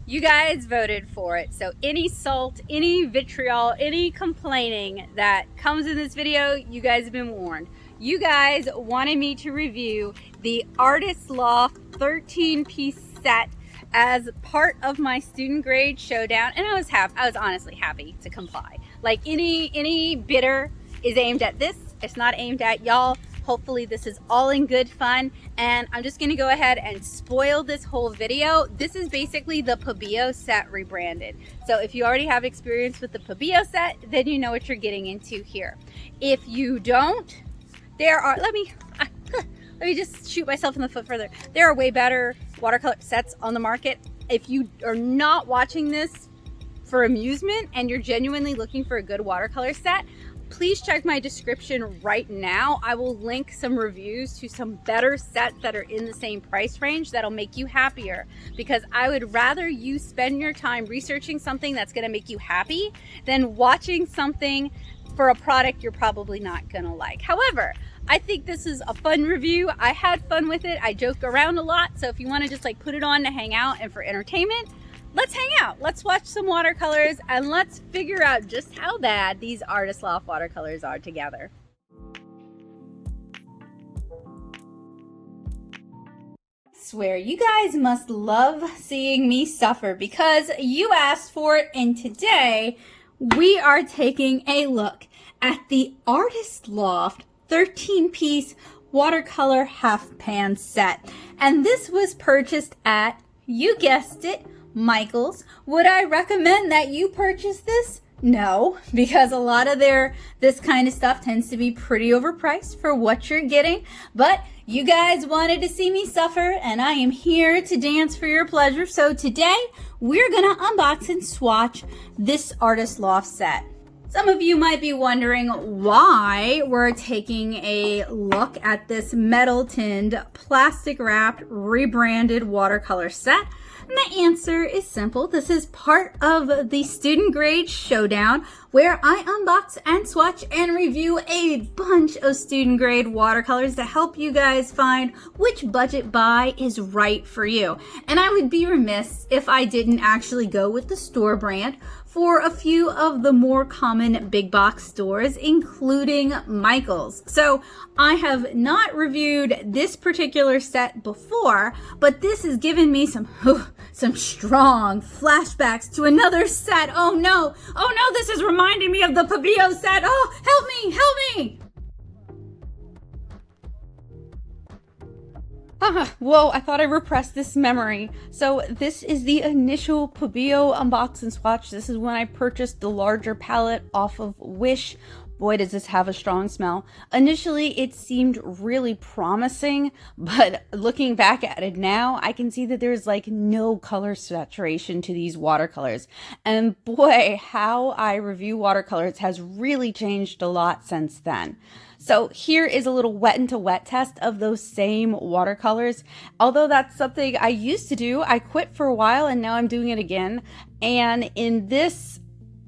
You guys voted for it, so any salt, any vitriol, any complaining that comes in this video, you guys have been warned. You guys wanted me to review the Artist Loft 13-piece set as part of my student grade showdown, and I was honestly happy to comply. Like any bidder is aimed at this. It's not aimed at y'all. Hopefully this is all in good fun, and I'm just gonna go ahead and spoil this whole video. This is basically the Pebeo set rebranded. So if you already have experience with the Pebeo set, then you know what you're getting into here. If you don't, there are, let me just shoot myself in the foot further. There are way better watercolor sets on the market. If you are not watching this for amusement and you're genuinely looking for a good watercolor set, please check my description right now. I will link some reviews to some better sets that are in the same price range that'll make you happier, because I would rather you spend your time researching something that's gonna make you happy than watching something for a product you're probably not gonna like. However, I think this is a fun review. I had fun with it. I joke around a lot, so if you wanna just like put it on to hang out and for entertainment, let's hang out, let's watch some watercolors, and let's figure out just how bad these Artist Loft watercolors are together. Swear, you guys must love seeing me suffer because you asked for it, and today we are taking a look at the Artist Loft 13-piece watercolor half pan set. And this was purchased at, you guessed it, Michael's. Would I recommend that you purchase this? No, because a lot of this kind of stuff tends to be pretty overpriced for what you're getting. But you guys wanted to see me suffer, and I am here to dance for your pleasure. So today we're gonna unbox and swatch this Artist Loft set. Some of you might be wondering why we're taking a look at this metal tinned, plastic wrapped, rebranded watercolor set. And the answer is simple. This is part of the student grade showdown, where I unbox and swatch and review a bunch of student grade watercolors to help you guys find which budget buy is right for you. And I would be remiss if I didn't actually go with the store brand for a few of the more common big box stores, including Michael's. So I have not reviewed this particular set before, but this has given me some strong flashbacks to another set. Oh no, this is reminding me of the Pebeo set. Oh, help me. Whoa, I thought I repressed this memory. So this is the initial Pebeo unbox and swatch. This is when I purchased the larger palette off of Wish. Boy, does this have a strong smell. Initially, it seemed really promising, but looking back at it now, I can see that there's like no color saturation to these watercolors. And boy, how I review watercolors has really changed a lot since then. So here is a little wet into wet test of those same watercolors. Although that's something I used to do, I quit for a while and now I'm doing it again. And in this,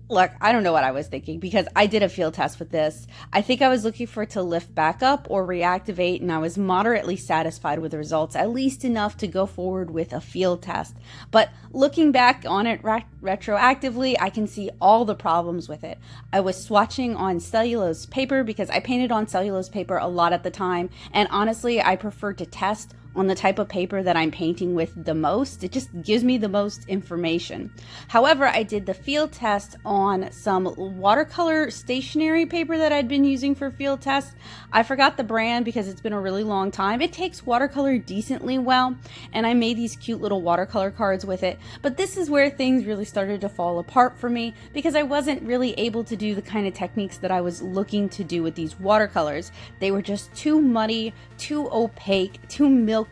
look, I don't know what I was thinking because I did a field test with this. I think I was looking for it to lift back up or reactivate, and I was moderately satisfied with the results, at least enough to go forward with a field test. But looking back on it retroactively, I can see all the problems with it. I was swatching on cellulose paper because I painted on cellulose paper a lot at the time, and honestly, I prefer to test on the type of paper that I'm painting with the most. It just gives me the most information. However, I did the field test on some watercolor stationery paper that I'd been using for field tests. I forgot the brand because it's been a really long time. It takes watercolor decently well, and I made these cute little watercolor cards with it. But this is where things really started to fall apart for me because I wasn't really able to do the kind of techniques that I was looking to do with these watercolors. They were just too muddy, too opaque, too milky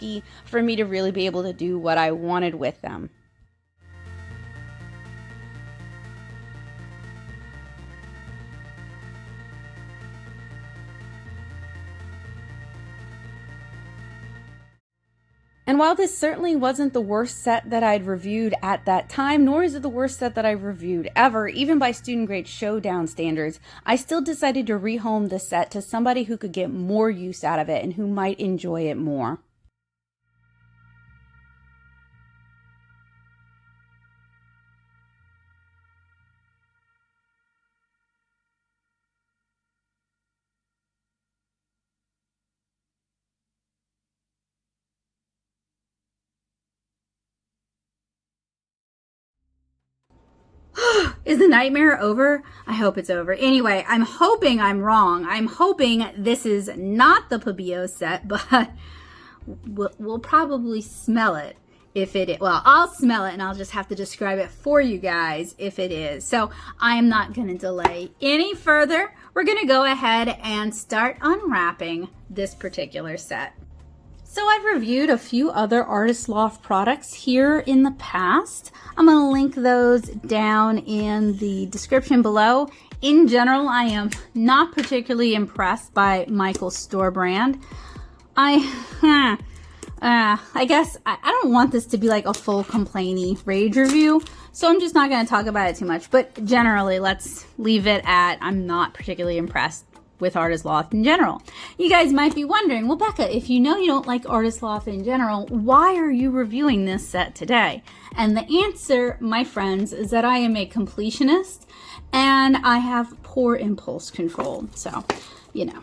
for me to really be able to do what I wanted with them. And while this certainly wasn't the worst set that I'd reviewed at that time, nor is it the worst set that I've reviewed ever, even by student grade showdown standards, I still decided to rehome the set to somebody who could get more use out of it and who might enjoy it more. Is the nightmare over? I hope it's over. Anyway, I'm hoping I'm wrong. I'm hoping this is not the Pebeo set, but we'll probably smell it if it is. Well, I'll smell it and I'll just have to describe it for you guys if it is. So I am not going to delay any further. We're going to go ahead and start unwrapping this particular set. So I've reviewed a few other Artist Loft products here in the past. I'm going to link those down in the description below. In general, I am not particularly impressed by Michael's store brand. I guess I don't want this to be like a full complainy rage review, so I'm just not going to talk about it too much. But generally, let's leave it at I'm not particularly impressed with Artist Loft in general. You guys might be wondering, well, Becca, if you know you don't like Artist Loft in general, why are you reviewing this set today? And the answer, my friends, is that I am a completionist and I have poor impulse control. So, you know.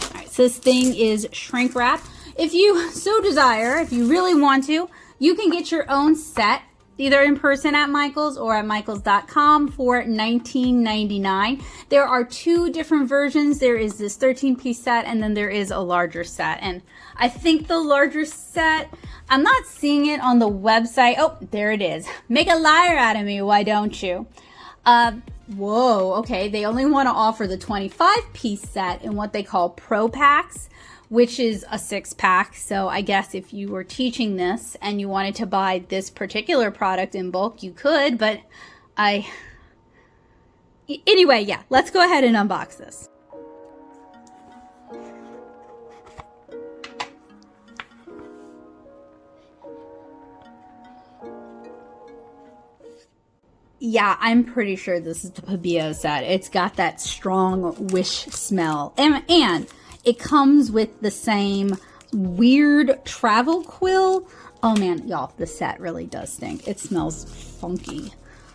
All right, so this thing is shrink wrap. If you so desire, if you really want to, you can get your own set either in person at Michael's or at michaels.com for $19.99. There are two different versions. There is this 13-piece set and then there is a larger set. And I think the larger set, I'm not seeing it on the website. Oh, there it is. Make a liar out of me, why don't you? Whoa, okay. They only want to offer the 25-piece set in what they call Pro Packs, which is a 6-pack. So I guess if you were teaching this and you wanted to buy this particular product in bulk, you could, but anyway, yeah, let's go ahead and unbox this. Yeah, I'm pretty sure this is the Pebeo set. It's got that strong Wish smell. And it comes with the same weird travel quill. Oh man, y'all, the set really does stink. It smells funky.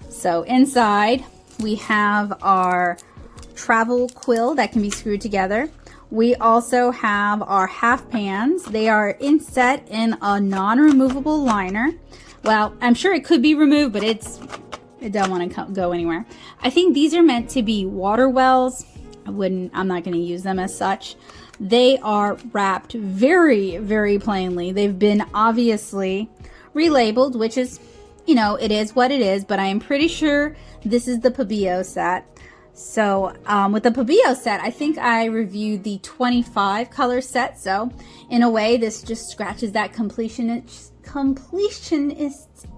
So inside we have our travel quill that can be screwed together. We also have our half pans. They are inset in a non-removable liner. Well, I'm sure it could be removed, but it don't want to go anywhere. I think these are meant to be water wells. I'm not going to use them as such. They are wrapped very, very plainly. They've been obviously relabeled, which is, you know, it is what it is, but I am pretty sure this is the Pebeo set. So with the Pebeo set, I think I reviewed the 25 color set. So in a way, this just scratches that completionist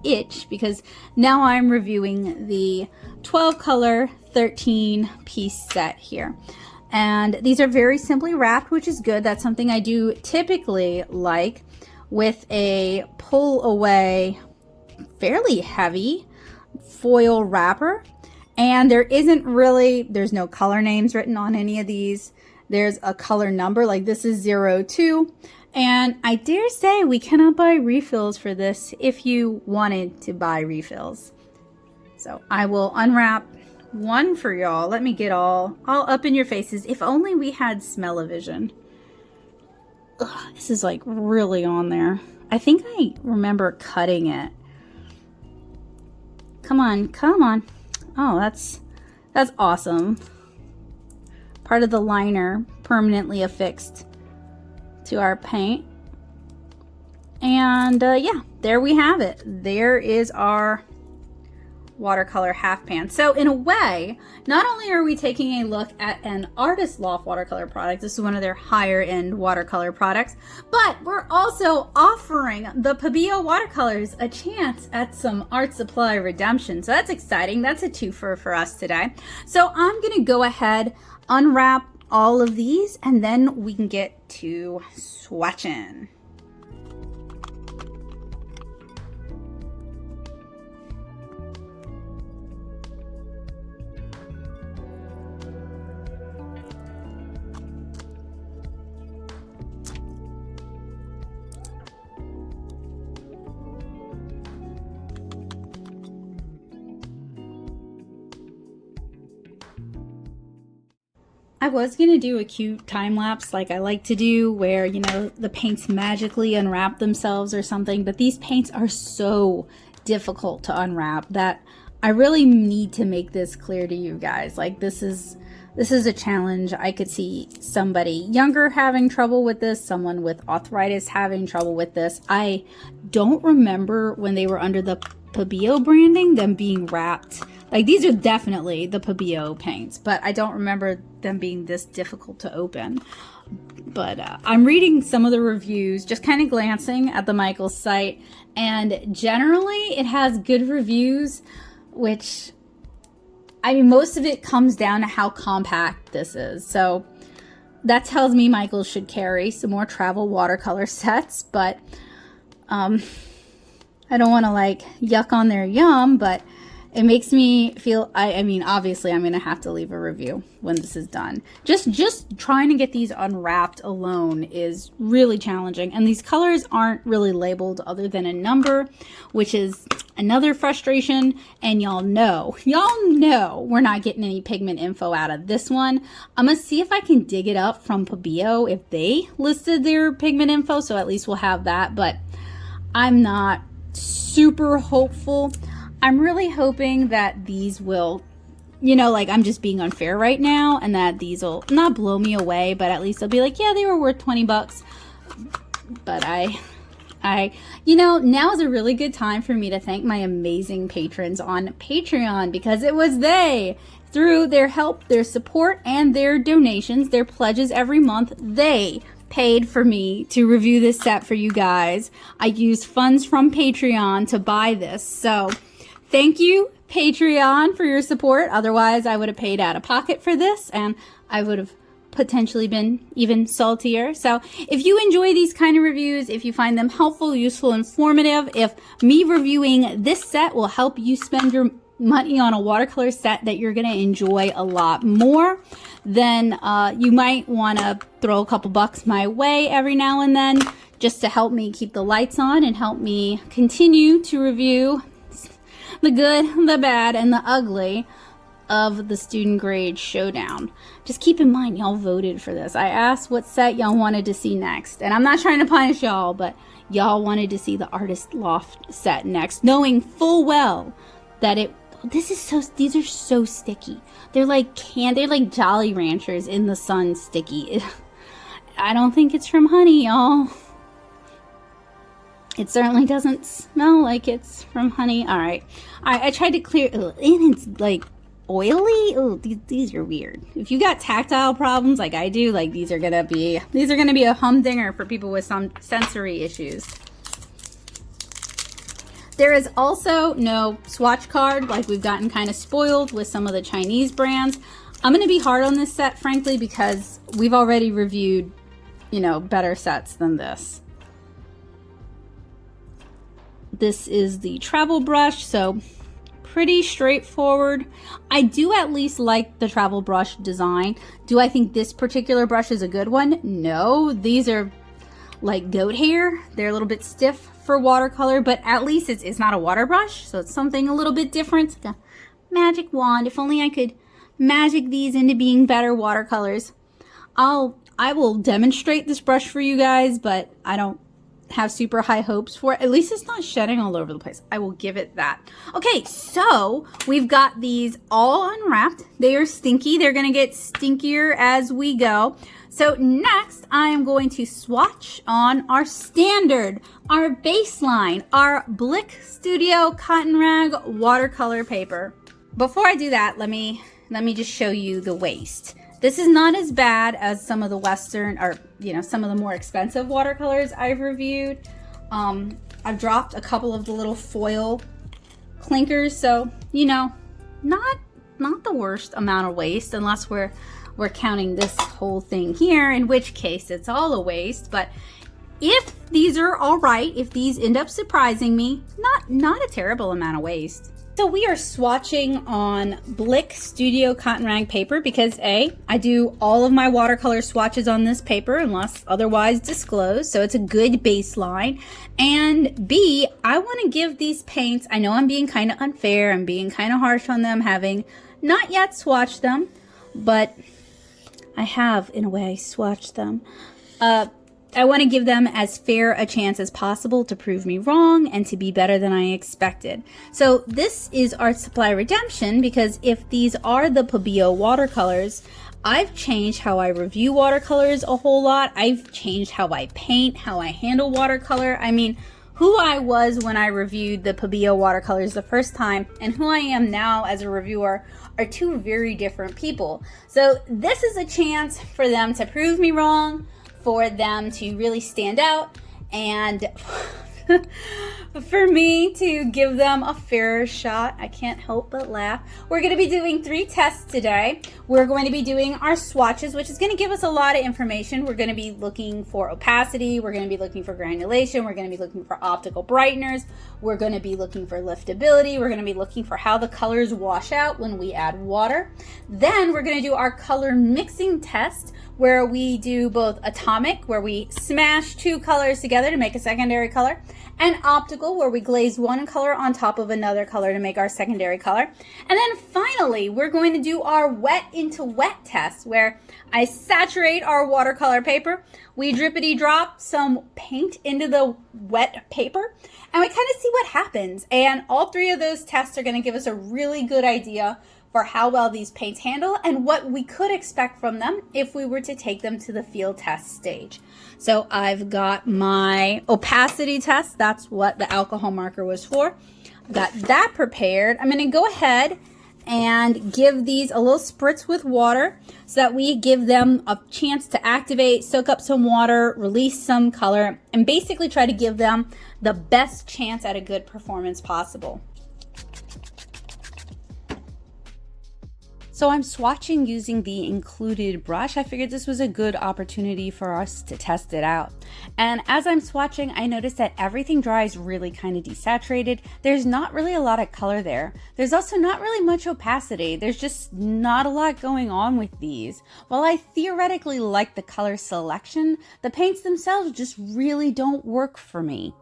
itch, because now I'm reviewing the 12 color 13-piece set here. And these are very simply wrapped, which is good. That's something I do typically like, with a pull away, fairly heavy foil wrapper. And there's no color names written on any of these. There's a color number, like this is 02. And I dare say we cannot buy refills for this if you wanted to buy refills. So I will unwrap one for y'all. Let me get all up in your faces. If only we had smell-o-vision. Ugh, this is like really on there. I think I remember cutting it. Come on, come on. Oh, that's awesome. Part of the liner permanently affixed to our paint. And yeah, there we have it. There is our watercolor half pan. So in a way, not only are we taking a look at an Artist Loft watercolor product, this is one of their higher end watercolor products, but we're also offering the Pebeo watercolors a chance at some art supply redemption. So that's exciting. That's a twofer for us today. So I'm gonna go ahead, unwrap all of these, and then we can get to swatching. I was going to do a cute time lapse like I like to do, where, you know, the paints magically unwrap themselves or something, but these paints are so difficult to unwrap that I really need to make this clear to you guys. Like, this is a challenge. I could see somebody younger having trouble with this, someone with arthritis having trouble with this. I don't remember when they were under the Pebeo branding, them being wrapped. Like, these are definitely the Pebeo paints, but I don't remember them being this difficult to open. But I'm reading some of the reviews, just kind of glancing at the Michaels site, and generally it has good reviews, which, I mean, most of it comes down to how compact this is. So that tells me Michaels should carry some more travel watercolor sets, but I don't want to like yuck on their yum, but it makes me feel, I mean, obviously I'm going to have to leave a review when this is done. Just trying to get these unwrapped alone is really challenging. And these colors aren't really labeled other than a number, which is another frustration. And y'all know we're not getting any pigment info out of this one. I'm going to see if I can dig it up from Pebeo if they listed their pigment info. So at least we'll have that, but I'm not super hopeful. I'm really hoping that these will, you know, like, I'm just being unfair right now, and that these will not blow me away, but at least they'll be like, yeah, they were worth 20 bucks. But you know, now is a really good time for me to thank my amazing patrons on Patreon, because it was they, through their help, their support, and their donations, their pledges every month, they paid for me to review this set for you guys. I used funds from Patreon to buy this, so thank you, Patreon, for your support. Otherwise, I would have paid out of pocket for this, and I would have potentially been even saltier. So if you enjoy these kind of reviews, if you find them helpful, useful, informative, if me reviewing this set will help you spend your money on a watercolor set that you're going to enjoy a lot more, then you might want to throw a couple bucks my way every now and then, just to help me keep the lights on and help me continue to review the good, the bad, and the ugly of the student grade Showdown. Just keep in mind, y'all voted for this. I asked what set y'all wanted to see next, and I'm not trying to punish y'all, but y'all wanted to see the Artist Loft set next, knowing full well that these are so sticky. They're like Jolly Ranchers in the sun sticky. I don't think it's from honey, y'all. It certainly doesn't smell like it's from honey. All right. I tried to clear, and it's like oily. Oh, these are weird. If you got tactile problems like I do, like these are gonna be a humdinger for people with some sensory issues. There is also no swatch card, like we've gotten kind of spoiled with some of the Chinese brands. I'm gonna be hard on this set, frankly, because we've already reviewed, you know, better sets than this. This is the travel brush, so pretty straightforward. I do at least like the travel brush design. Do I think this particular brush is a good one? No, these are like goat hair. They're a little bit stiff for watercolor, but at least it's not a water brush, so it's something a little bit different. It's like a magic wand. If only I could magic these into being better watercolors. I will demonstrate this brush for you guys, but I don't have super high hopes for it. At least it's not shedding all over the place. I will give it that. Okay, so we've got these all unwrapped. They are stinky. They're gonna get stinkier as we go. So next, I am going to swatch on our standard, our baseline, our Blick Studio Cotton Rag watercolor paper. Before I do that, let me just show you the waist. This is not as bad as some of the Western, or, you know, some of the more expensive watercolors I've reviewed. I've dropped a couple of the little foil clinkers, so, you know, not the worst amount of waste, unless we're counting this whole thing here, in which case it's all a waste. But if these are all right, if these end up surprising me, not a terrible amount of waste. So we are swatching on Blick Studio Cotton Rag paper because A, I do all of my watercolor swatches on this paper unless otherwise disclosed, so it's a good baseline. And B, I want to give these paints, I know I'm being kind of unfair, I'm being kind of harsh on them, having not yet swatched them, but I have, in a way, swatched them. I I want to give them as fair a chance as possible to prove me wrong and to be better than I expected. So this is Art Supply Redemption, because if these are the Pebeo watercolors, I've changed how I review watercolors a whole lot. I've changed how I paint, how I handle watercolor. I mean, who I was when I reviewed the Pebeo watercolors the first time and who I am now as a reviewer are two very different people. So this is a chance for them to prove me wrong, for them to really stand out, and for me to give them a fairer shot. I can't help but laugh. We're going to be doing 3 tests today. We're going to be doing our swatches, which is going to give us a lot of information. We're going to be looking for opacity. We're going to be looking for granulation. We're going to be looking for optical brighteners. We're going to be looking for liftability. We're going to be looking for how the colors wash out when we add water. Then we're going to do our color mixing test, where we do both atomic, where we smash 2 colors together to make a secondary color, and optical, where we glaze one color on top of another color to make our secondary color. And then finally, we're going to do our wet into wet test, where I saturate our watercolor paper, we drippity drop some paint into the wet paper, and we kind of see what happens. And all 3 of those tests are going to give us a really good idea for how well these paints handle and what we could expect from them if we were to take them to the field test stage. So I've got my opacity test. That's what the alcohol marker was for. I've got that prepared. I'm going to go ahead and give these a little spritz with water so that we give them a chance to activate, soak up some water, release some color, and basically try to give them the best chance at a good performance possible. So I'm swatching using the included brush. I figured this was a good opportunity for us to test it out. And as I'm swatching, I noticed that everything dries really kind of desaturated. There's not really a lot of color there. There's also not really much opacity. There's just not a lot going on with these. While I theoretically like the color selection, the paints themselves just really don't work for me.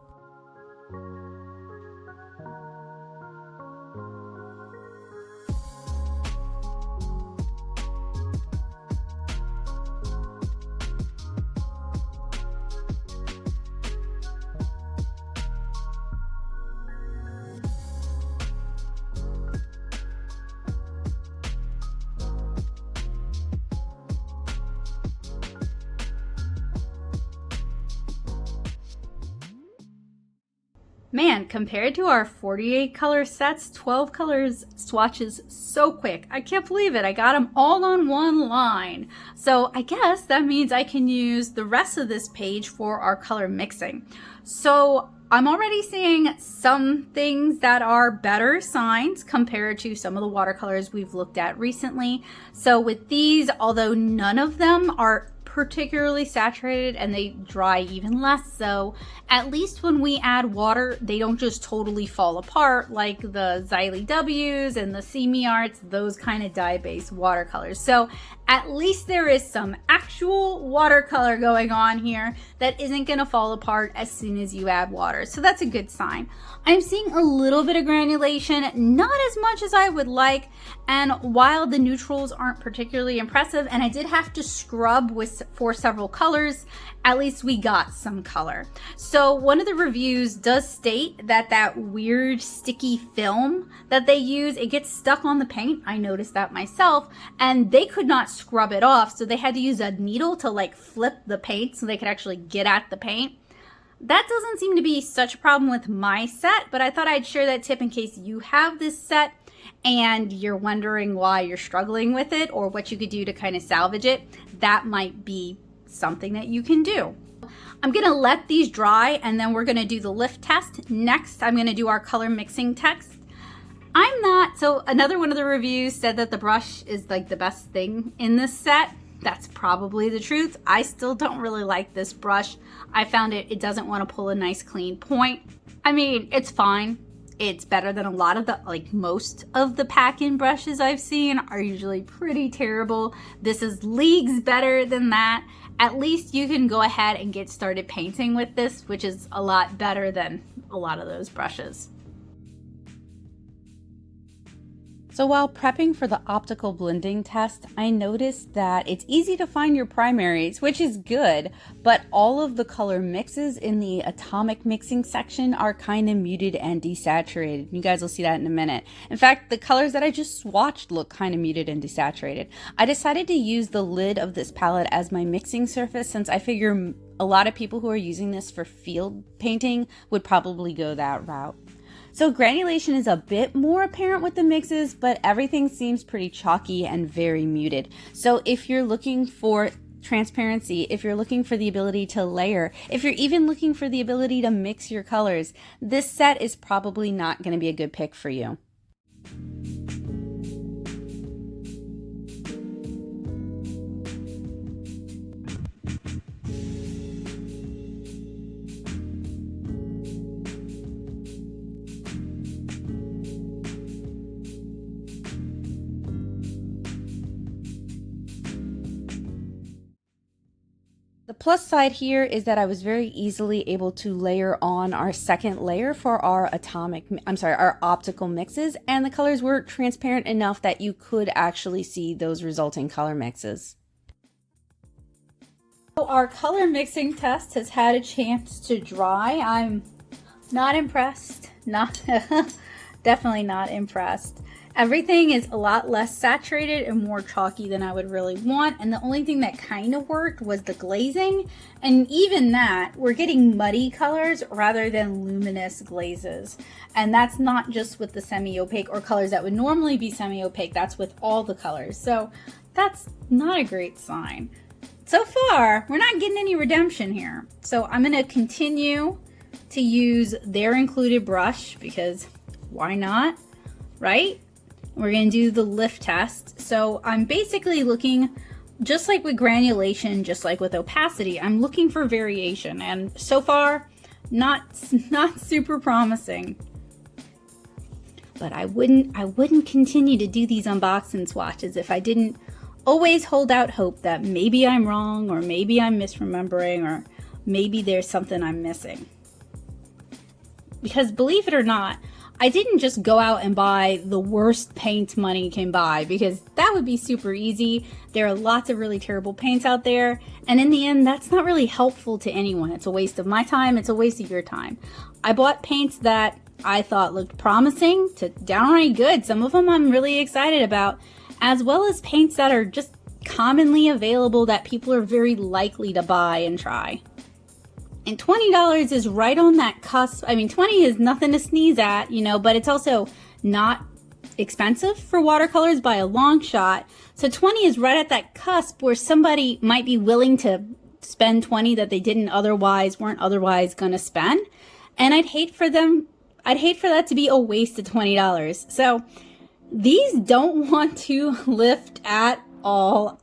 Man, compared to our 48 color sets, 12 colors swatches so quick. I can't believe it. I got them all on one line. So I guess that means I can use the rest of this page for our color mixing. So I'm already seeing some things that are better signs compared to some of the watercolors we've looked at recently. So with these, although none of them are particularly saturated and they dry even less so, at least when we add water, they don't just totally fall apart like the Xylee W's and the Simi Arts, those kind of dye-based watercolors. So at least there is some actual watercolor going on here that isn't going to fall apart as soon as you add water. So that's a good sign. I'm seeing a little bit of granulation, not as much as I would like, and while the neutrals aren't particularly impressive, and I did have to scrub for several colors, at least we got some color. So one of the reviews does state that that weird sticky film that they use, it gets stuck on the paint. I noticed that myself, and they could not scrub it off, so they had to use a needle to like flip the paint so they could actually get at the paint. That doesn't seem to be such a problem with my set, but I thought I'd share that tip in case you have this set and you're wondering why you're struggling with it or what you could do to kind of salvage it. That might be something that you can do. I'm gonna let these dry and then we're gonna do the lift test. Next, I'm gonna do our color mixing test. So another one of the reviews said that the brush is like the best thing in this set. That's probably the truth. I still don't really like this brush. I found it doesn't want to pull a nice clean point. I mean, it's fine. It's better than a lot of the, like most of the pack-in brushes I've seen are usually pretty terrible. This is leagues better than that. At least you can go ahead and get started painting with this, which is a lot better than a lot of those brushes. So while prepping for the optical blending test, I noticed that it's easy to find your primaries, which is good, but all of the color mixes in the atomic mixing section are kind of muted and desaturated. You guys will see that in a minute. In fact, the colors that I just swatched look kind of muted and desaturated. I decided to use the lid of this palette as my mixing surface since I figure a lot of people who are using this for field painting would probably go that route. So granulation is a bit more apparent with the mixes, but everything seems pretty chalky and very muted. So if you're looking for transparency, if you're looking for the ability to layer, if you're even looking for the ability to mix your colors, this set is probably not going to be a good pick for you. The plus side here is that I was very easily able to layer on our second layer for our our optical mixes, and the colors were transparent enough that you could actually see those resulting color mixes. So our color mixing test has had a chance to dry. I'm not impressed, definitely not impressed. Everything is a lot less saturated and more chalky than I would really want, and the only thing that kind of worked was the glazing, and even that, we're getting muddy colors rather than luminous glazes. And that's not just with the semi-opaque or colors that would normally be semi-opaque, that's with all the colors. So that's not a great sign. So far, we're not getting any redemption here. So I'm gonna continue to use their included brush because why not, right? We're going to do the lift test. So I'm basically looking, just like with granulation, just like with opacity, I'm looking for variation, and so far not super promising. But I wouldn't continue to do these unboxing swatches if I didn't always hold out hope that maybe I'm wrong, or maybe I'm misremembering, or maybe there's something I'm missing. Because believe it or not, I didn't just go out and buy the worst paint money can buy, because that would be super easy. There are lots of really terrible paints out there, and in the end, that's not really helpful to anyone. It's a waste of my time, it's a waste of your time. I bought paints that I thought looked promising to downright good. Some of them I'm really excited about, as well as paints that are just commonly available that people are very likely to buy and try. And $20 is right on that cusp. I mean, 20 is nothing to sneeze at, you know, but it's also not expensive for watercolors by a long shot. So 20 is right at that cusp where somebody might be willing to spend 20 that they weren't otherwise gonna spend. And I'd hate for that to be a waste of $20. So these don't want to lift at all.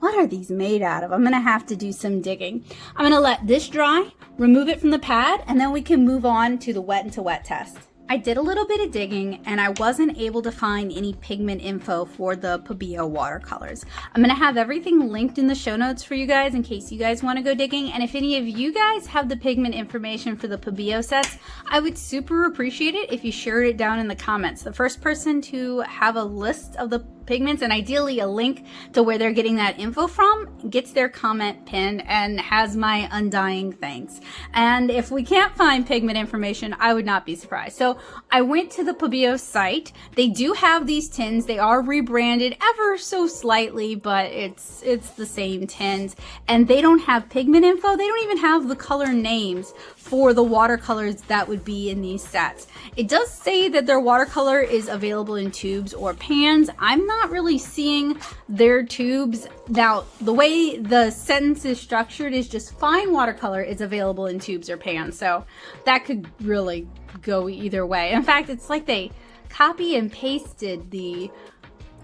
What are these made out of? I'm gonna have to do some digging. I'm gonna let this dry, remove it from the pad, and then we can move on to the wet into wet test. I did a little bit of digging and I wasn't able to find any pigment info for the Pebeo watercolors. I'm gonna have everything linked in the show notes for you guys in case you guys wanna go digging. And if any of you guys have the pigment information for the Pebeo sets, I would super appreciate it if you shared it down in the comments. The first person to have a list of the pigments and ideally a link to where they're getting that info from gets their comment pinned and has my undying thanks. And if we can't find pigment information, I would not be surprised. So I went to the Pebeo site. They do have these tins. They are rebranded ever so slightly, but it's the same tins, and they don't have pigment info. They don't even have the color names for the watercolors that would be in these sets. It does say that their watercolor is available in tubes or pans. I'm not really seeing their tubes. Now, the way the sentence is structured is just fine watercolor is available in tubes or pans. So that could really go either way. In fact, it's like they copy and pasted the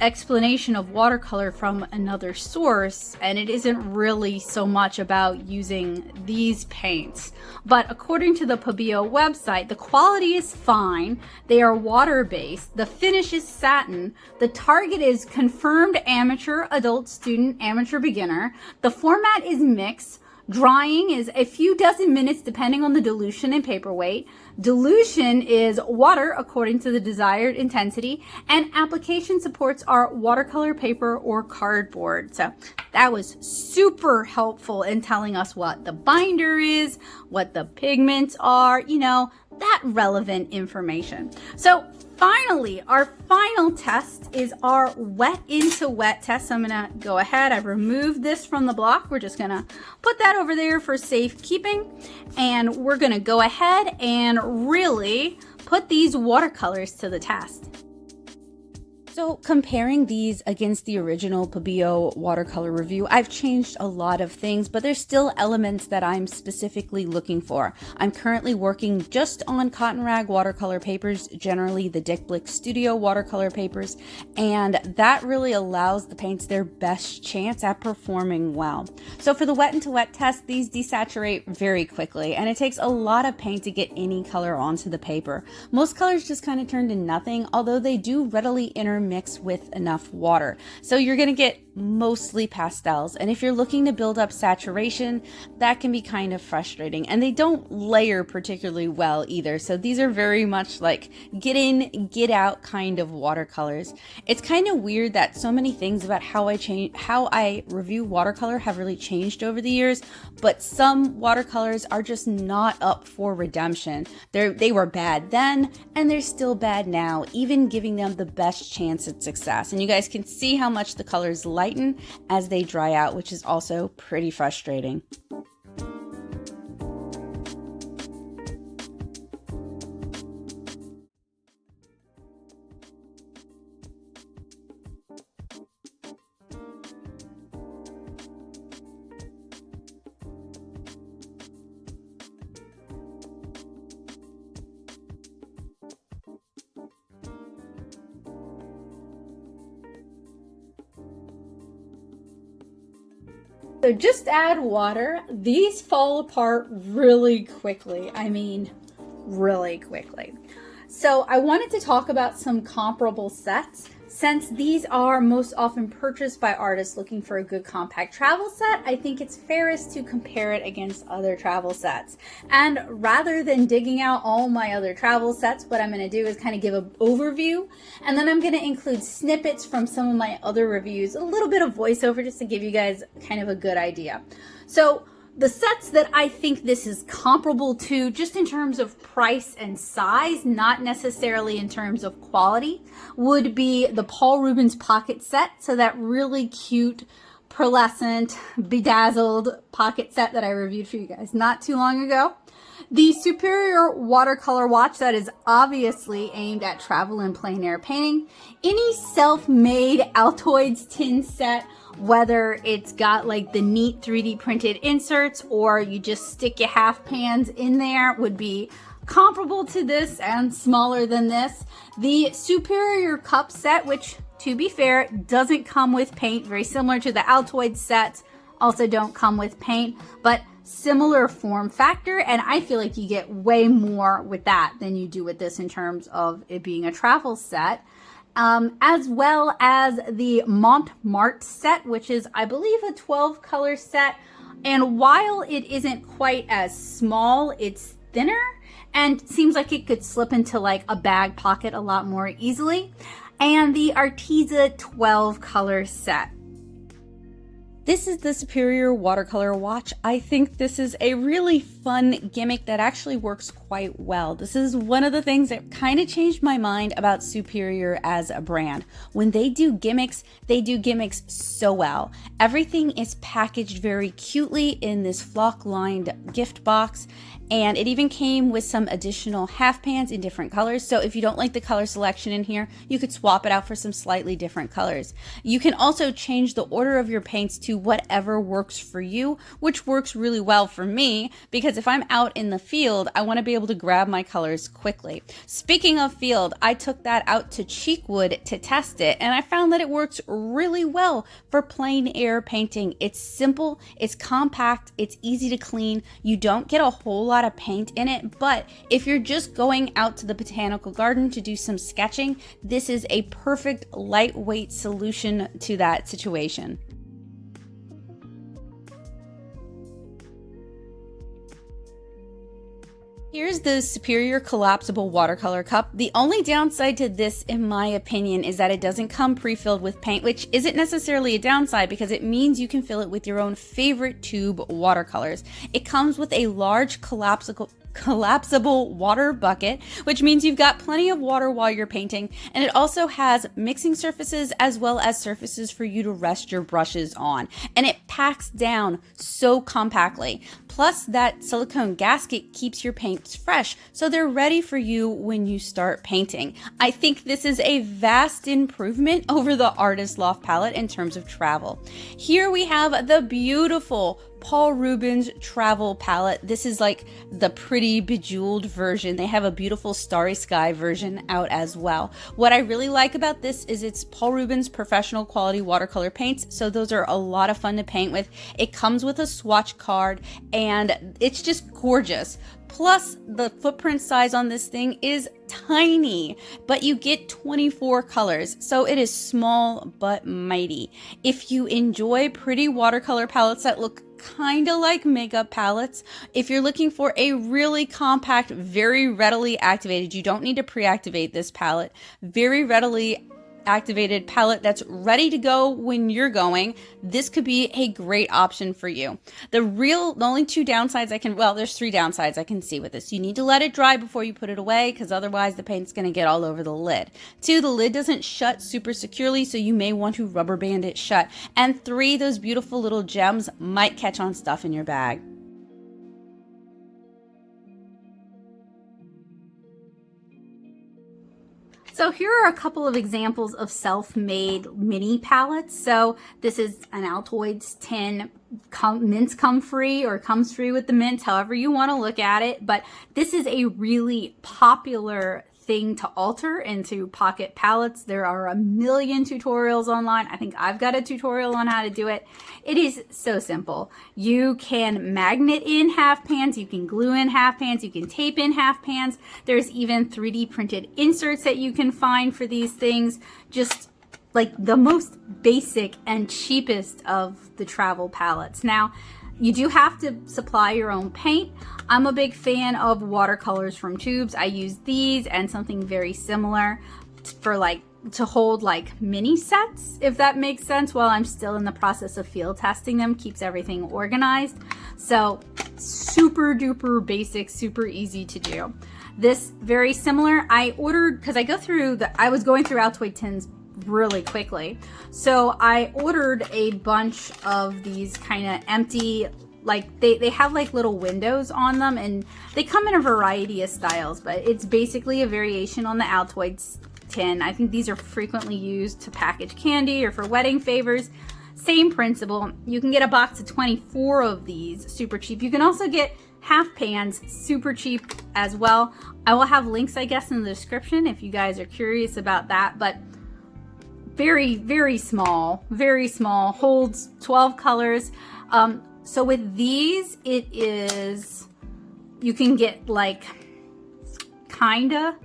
explanation of watercolor from another source, and it isn't really so much about using these paints. But according to the Pebeo website, the quality is fine. They are water-based. The finish is satin. The target is confirmed amateur, adult, student, amateur, beginner. The format is mixed. Drying is a few dozen minutes depending on the dilution and paper weight. Dilution is water according to the desired intensity, and application supports our watercolor paper or cardboard. So that was super helpful in telling us what the binder is, what the pigments are, you know, that relevant information. So finally, our final test is our wet into wet test. So I'm gonna go ahead, I've removed this from the block. We're just gonna put that over there for safekeeping. And we're gonna go ahead and really put these watercolors to the test. So comparing these against the original Pebeo watercolor review, I've changed a lot of things, but there's still elements that I'm specifically looking for. I'm currently working just on cotton rag watercolor papers, generally the Dick Blick Studio watercolor papers, and that really allows the paints their best chance at performing well. So for the wet into wet test, these desaturate very quickly, and it takes a lot of paint to get any color onto the paper. Most colors just kind of turn to nothing, although they do readily intermix with enough water. So you're going to get mostly pastels. And if you're looking to build up saturation, that can be kind of frustrating. And they don't layer particularly well either. So these are very much like get in, get out kind of watercolors. It's kind of weird that so many things about how I review watercolor have really changed over the years, but some watercolors are just not up for redemption. They were bad then, and they're still bad now, even giving them the best chance at success. And you guys can see how much the colors lighten as they dry out, which is also pretty frustrating. So just add water. These fall apart really quickly. I mean, really quickly. So I wanted to talk about some comparable sets. Since these are most often purchased by artists looking for a good compact travel set, I think it's fairest to compare it against other travel sets. And rather than digging out all my other travel sets, what I'm going to do is kind of give an overview, and then I'm going to include snippets from some of my other reviews, a little bit of voiceover just to give you guys kind of a good idea. So the sets that I think this is comparable to, just in terms of price and size, not necessarily in terms of quality, would be the Paul Rubens pocket set. So that really cute, pearlescent, bedazzled pocket set that I reviewed for you guys not too long ago. The Superior watercolor watch that is obviously aimed at travel and plein air painting. Any self-made Altoids tin set, whether it's got like the neat 3D printed inserts or you just stick your half pans in there, would be comparable to this and smaller than this. The Superior cup set, which to be fair doesn't come with paint, very similar to the Altoids sets, also don't come with paint, but similar form factor, and I feel like you get way more with that than you do with this in terms of it being a travel set. As well as the Montmartre set, which is, I believe, a 12 color set. And while it isn't quite as small, it's thinner and seems like it could slip into like a bag pocket a lot more easily. And the Arteza 12 color set. This is the Superior watercolor watch. I think this is a really fun gimmick that actually works quite well. This is one of the things that kind of changed my mind about Superior as a brand. When they do gimmicks so well. Everything is packaged very cutely in this flock-lined gift box, and it even came with some additional half pans in different colors. So if you don't like the color selection in here, you could swap it out for some slightly different colors. You can also change the order of your paints to whatever works for you, which works really well for me, because if I'm out in the field, I want to be able to grab my colors quickly. Speaking of field, I took that out to Cheekwood to test it, and I found that it works really well for plein air painting. It's simple, it's compact, it's easy to clean. You don't get a whole lot of paint in it, but if you're just going out to the botanical garden to do some sketching, this is a perfect lightweight solution to that situation. Here's the Superior Collapsible Watercolor Cup. The only downside to this, in my opinion, is that it doesn't come pre-filled with paint, which isn't necessarily a downside because it means you can fill it with your own favorite tube watercolors. It comes with a large collapsible water bucket, which means you've got plenty of water while you're painting, and it also has mixing surfaces as well as surfaces for you to rest your brushes on, and it packs down so compactly. Plus, that silicone gasket keeps your paints fresh, so they're ready for you when you start painting. I think this is a vast improvement over the Artist Loft palette in terms of travel. Here we have the beautiful Paul Rubens travel palette. This is like the pretty bejeweled version. They have a beautiful starry sky version out as well. What I really like about this is it's Paul Rubens professional quality watercolor paints, so those are a lot of fun to paint with. It comes with a swatch card and it's just gorgeous. Plus, the footprint size on this thing is tiny, but you get 24 colors, so it is small but mighty. If you enjoy pretty watercolor palettes that look kind of like makeup palettes, if you're looking for a really compact, very readily activated, you don't need to pre-activate this palette, very readily activated palette that's ready to go when you're going, this could be a great option for you. The only two downsides there's three downsides I can see with this. You need to let it dry before you put it away because otherwise the paint's going to get all over the lid. 2, the lid doesn't shut super securely, so you may want to rubber band it shut. And 3, those beautiful little gems might catch on stuff in your bag. So here are a couple of examples of self-made mini palettes. So this is an Altoids tin. Mints come free or comes free with the mints, however you want to look at it. But this is a really popular thing to alter into pocket palettes. There are a million tutorials online. I think I've got a tutorial on how to do it. It is so simple. You can magnet in half pans, you can glue in half pans, you can tape in half pans. There's even 3D printed inserts that you can find for these things. Just like the most basic and cheapest of the travel palettes. Now, you do have to supply your own paint. I'm a big fan of watercolors from tubes. I use these and something very similar for to hold like mini sets, if that makes sense, while I'm still in the process of field testing them. Keeps everything organized. So super duper basic, super easy to do. This very similar, I ordered, because I was going through Altoid tins really quickly. So I ordered a bunch of these kind of empty, like they have like little windows on them, and they come in a variety of styles, but it's basically a variation on the Altoids tin. I think these are frequently used to package candy or for wedding favors. Same principle. You can get a box of 24 of these super cheap. You can also get half pans super cheap as well. I will have links, I guess, in the description if you guys are curious about that, but very, very small, holds 12 colors. So with these, you can get like kinda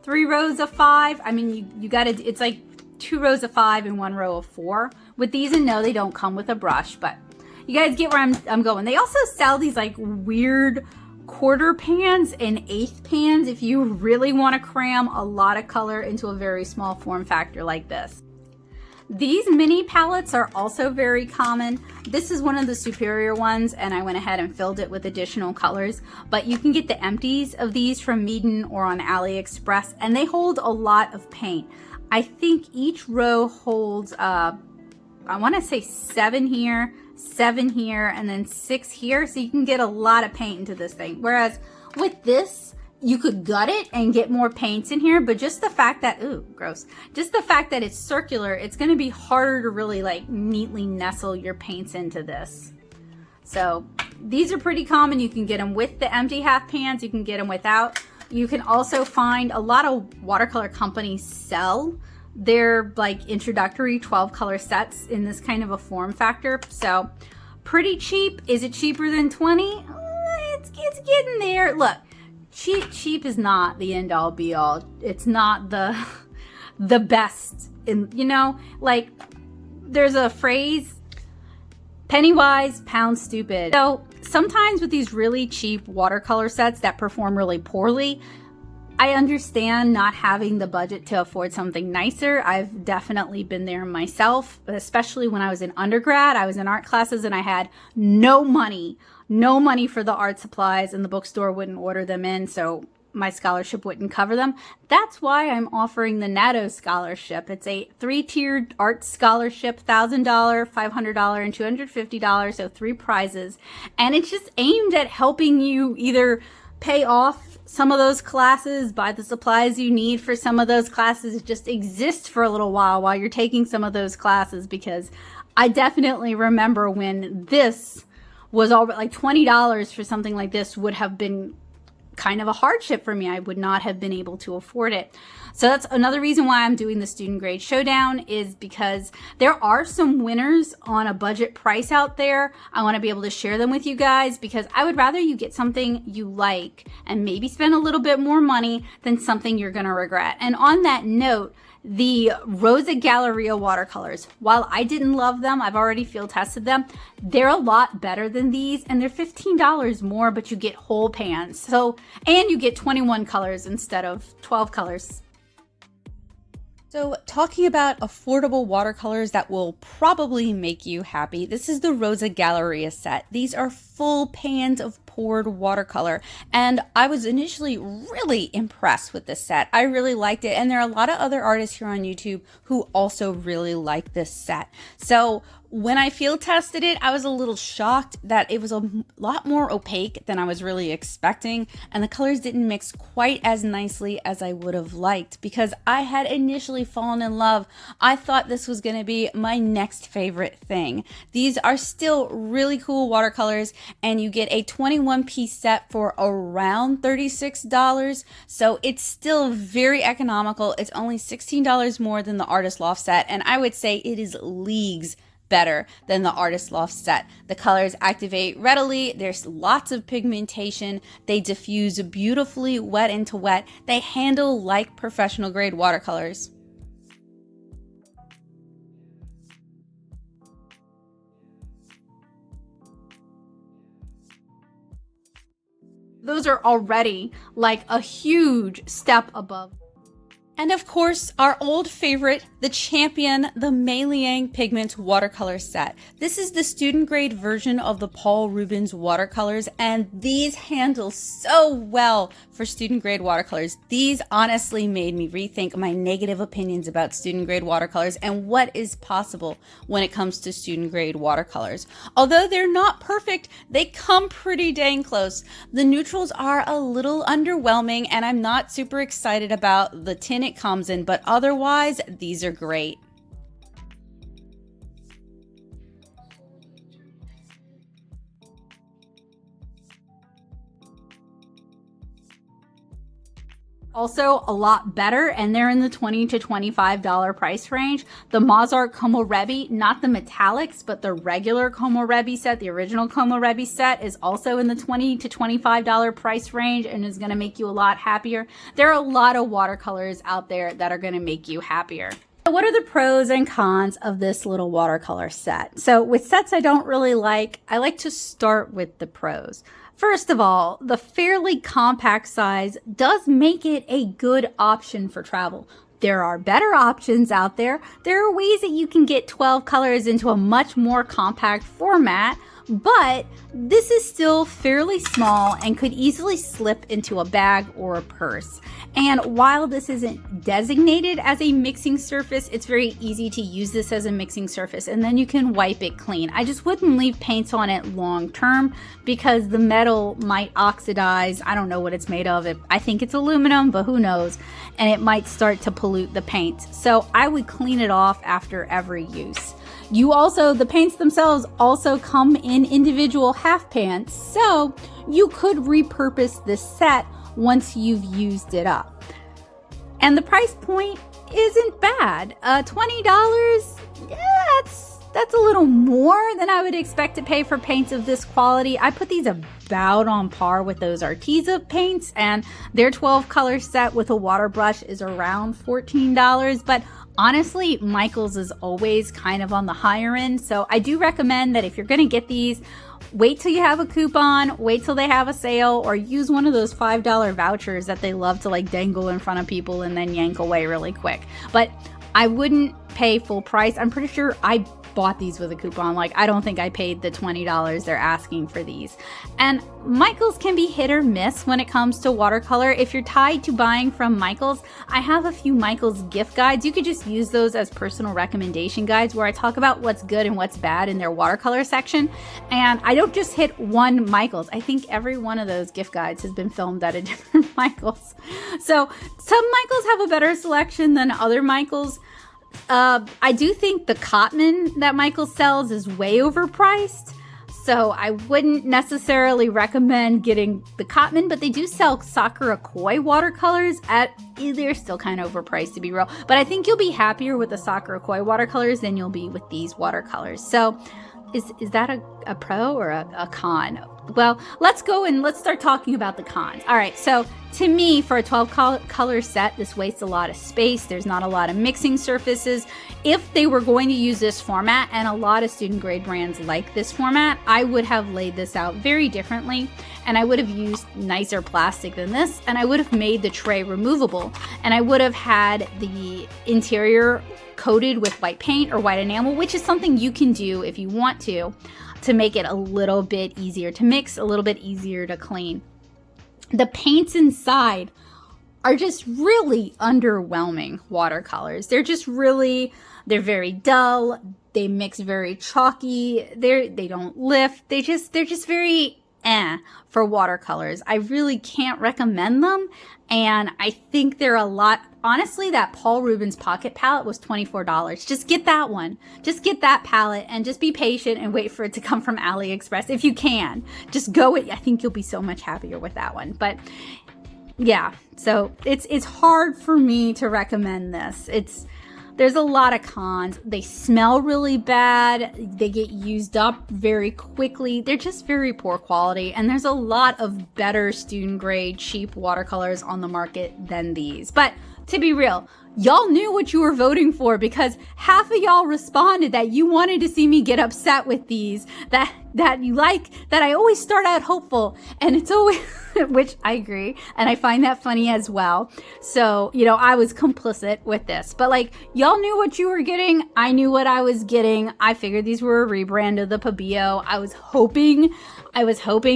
3 rows of 5. I mean, you gotta, it's like 2 rows of 5 and 1 row of 4. With these, and no, they don't come with a brush, but you guys get where I'm going. They also sell these like weird quarter pans and eighth pans if you really want to cram a lot of color into a very small form factor like this. These mini palettes are also very common. This is one of the superior ones, and I went ahead and filled it with additional colors, but you can get the empties of these from Meeden or on AliExpress, and they hold a lot of paint. I think each row holds, I want to say 7 here, 7 here, and then 6 here, so you can get a lot of paint into this thing. Whereas with this, you could gut it and get more paints in here, but just the fact that, ooh, gross. Just the fact that it's circular, it's gonna be harder to really like neatly nestle your paints into this. So these are pretty common. You can get them with the empty half pans, you can get them without. You can also find a lot of watercolor companies sell their like introductory 12 color sets in this kind of a form factor. So pretty cheap. Is it cheaper than 20? It's getting there. Look. Cheap is not the end all be all. It's not the best in, you know, like there's a phrase, penny wise, pound stupid. So sometimes with these really cheap watercolor sets that perform really poorly, I understand not having the budget to afford something nicer. I've definitely been there myself, especially when I was in undergrad. I was in art classes and I had no money for the art supplies, and the bookstore wouldn't order them in, so my scholarship wouldn't cover them. That's why I'm offering the NATO scholarship. It's a 3-tiered art scholarship, $1,000, $500, and $250, so 3 prizes. And it's just aimed at helping you either pay off some of those classes, buy the supplies you need for some of those classes, just exist for a little while you're taking some of those classes, because I definitely remember when this was all like $20 for something like this would have been kind of a hardship for me. I would not have been able to afford it. So that's another reason why I'm doing the student grade showdown, is because there are some winners on a budget price out there. I want to be able to share them with you guys, because I would rather you get something you like and maybe spend a little bit more money than something you're going to regret. And on that note, the Rosa Galleria watercolors, while I didn't love them, I've already field tested them, they're a lot better than these, and they're $15 more, but you get whole pans. So, and you get 21 colors instead of 12 colors. So talking about affordable watercolors that will probably make you happy, this is the Rosa Galleria set. These are full pans of poured watercolor, and I was initially really impressed with this set. I really liked it, and there are a lot of other artists here on YouTube who also really like this set. So when I field tested it, I was a little shocked that it was a lot more opaque than I was really expecting, and the colors didn't mix quite as nicely as I would have liked, because I had initially fallen in love. I thought this was going to be my next favorite thing. These are still really cool watercolors, and you get a 21-piece set for around $36, so it's still very economical. It's only $16 more than the Artist Loft set, and I would say it is leagues better than the Artist Loft set. The colors activate readily, there's lots of pigmentation, they diffuse beautifully wet into wet, they handle like professional grade watercolors. Those are already like a huge step above. And of course, our old favorite, the champion, the Mei Liang Pigment watercolor set. This is the student grade version of the Paul Rubens watercolors, and these handle so well for student grade watercolors. These honestly made me rethink my negative opinions about student grade watercolors and what is possible when it comes to student grade watercolors. Although they're not perfect, they come pretty dang close. The neutrals are a little underwhelming, and I'm not super excited about the tin it comes in, but otherwise these are great. Also a lot better, and they're in the $20 to $25 price range. The Mozart Komorebi, not the metallics, but the regular Komorebi set, the original Komorebi set, is also in the $20 to $25 price range and is going to make you a lot happier. There are a lot of watercolors out there that are going to make you happier. What are the pros and cons of this little watercolor set? So with sets I don't really like, I like to start with the pros. First of all, the fairly compact size does make it a good option for travel. There are better options out there. There are ways that you can get 12 colors into a much more compact format, but this is still fairly small and could easily slip into a bag or a purse. And while this isn't designated as a mixing surface, it's very easy to use this as a mixing surface, and then you can wipe it clean. I just wouldn't leave paints on it long term because the metal might oxidize. I don't know what it's made of. I think it's aluminum, but who knows? And it might start to pollute the paint. So I would clean it off after every use. The paints themselves also come in individual half pans, so you could repurpose this set once you've used it up. And the price point isn't bad. $20, yeah, that's a little more than I would expect to pay for paints of this quality. I put these about on par with those Arteza paints, and their 12 color set with a water brush is around $14, but Honestly, Michaels is always kind of on the higher end, so I do recommend that if you're going to get these, wait till you have a coupon, wait till they have a sale, or use one of those $5 vouchers that they love to like dangle in front of people and then yank away really quick. But I wouldn't pay full price. I'm pretty sure I bought these with a coupon. Like, I don't think I paid the $20 they're asking for these. And Michaels can be hit or miss when it comes to watercolor. If you're tied to buying from Michaels, I have a few Michaels gift guides. You could just use those as personal recommendation guides where I talk about what's good and what's bad in their watercolor section. And I don't just hit one Michaels. I think every one of those gift guides has been filmed at a different Michaels. So some Michaels have a better selection than other Michaels. I do think the Cotman that Michaels sells is way overpriced, so I wouldn't necessarily recommend getting the Cotman, but they do sell Sakura Koi watercolors they're still kind of overpriced, to be real, but I think you'll be happier with the Sakura Koi watercolors than you'll be with these watercolors. So is that a pro or a con? Well, let's go and let's start talking about the cons. All right, so to me, for a 12 color set, this wastes a lot of space. There's not a lot of mixing surfaces. If they were going to use this format, and a lot of student grade brands like this format, I would have laid this out very differently, and I would have used nicer plastic than this, and I would have made the tray removable, and I would have had the interior coated with white paint or white enamel, which is something you can do if you want to make it a little bit easier to mix, a little bit easier to clean. The paints inside are just really underwhelming watercolors. They're very dull. They mix very chalky. They don't lift. They're just very for watercolors. I really can't recommend them. And I think they're a lot. Honestly, that Paul Rubens pocket palette was $24. Just get that one. Just get that palette and just be patient and wait for it to come from AliExpress if you can. Just go it. I think you'll be so much happier with that one. But yeah, so it's hard for me to recommend this. There's a lot of cons. They smell really bad. They get used up very quickly. They're just very poor quality. And there's a lot of better student grade cheap watercolors on the market than these. But to be real, y'all knew what you were voting for, because half of y'all responded that you wanted to see me get upset with these, that you like, that I always start out hopeful, and it's always, which I agree, and I find that funny as well. So, I was complicit with this, but like, y'all knew what you were getting. I knew what I was getting. I figured these were a rebrand of the Pebeo. I was hoping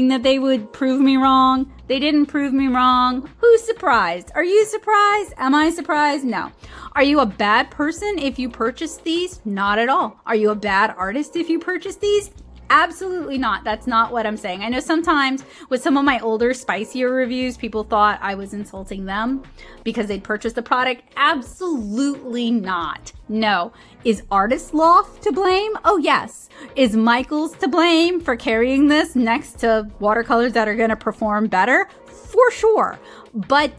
that they would prove me wrong. They didn't prove me wrong. Who's surprised? Are you surprised? Am I surprised? No. Are you a bad person if you purchase these? Not at all. Are you a bad artist if you purchase these? Absolutely not. That's not what I'm saying. I know sometimes with some of my older, spicier reviews, people thought I was insulting them because they'd purchased the product. Absolutely not. No. Is Artist Loft to blame? Oh, yes. Is Michaels to blame for carrying this next to watercolors that are going to perform better? For sure. But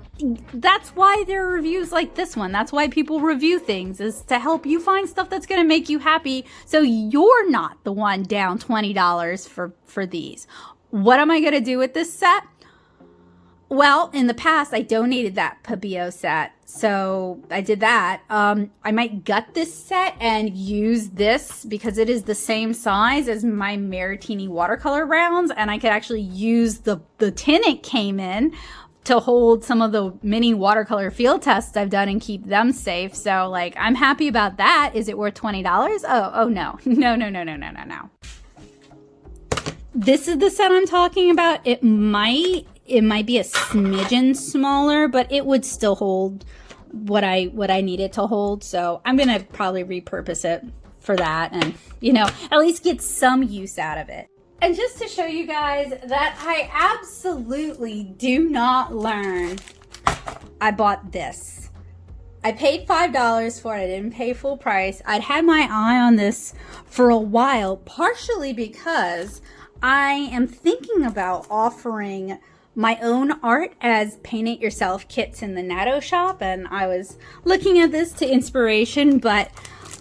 that's why there are reviews like this one. That's why people review things, is to help you find stuff that's going to make you happy, so you're not the one down $20 for these. What am I going to do with this set? Well, in the past, I donated that Pebeo set, so I did that. I might gut this set and use this because it is the same size as my Maritini watercolor rounds, and I could actually use the tin it came in to hold some of the mini watercolor field tests I've done and keep them safe. So, like, I'm happy about that. Is it worth $20? Oh, no. No. This is the set I'm talking about. It might be a smidgen smaller, but it would still hold what I need it to hold. So I'm gonna probably repurpose it for that, and at least get some use out of it. And just to show you guys that I absolutely do not learn, I bought this. I paid $5 for it. I didn't pay full price. I'd had my eye on this for a while, partially because I am thinking about offering my own art as paint-it-yourself kits in the Natto shop, and I was looking at this to inspiration, but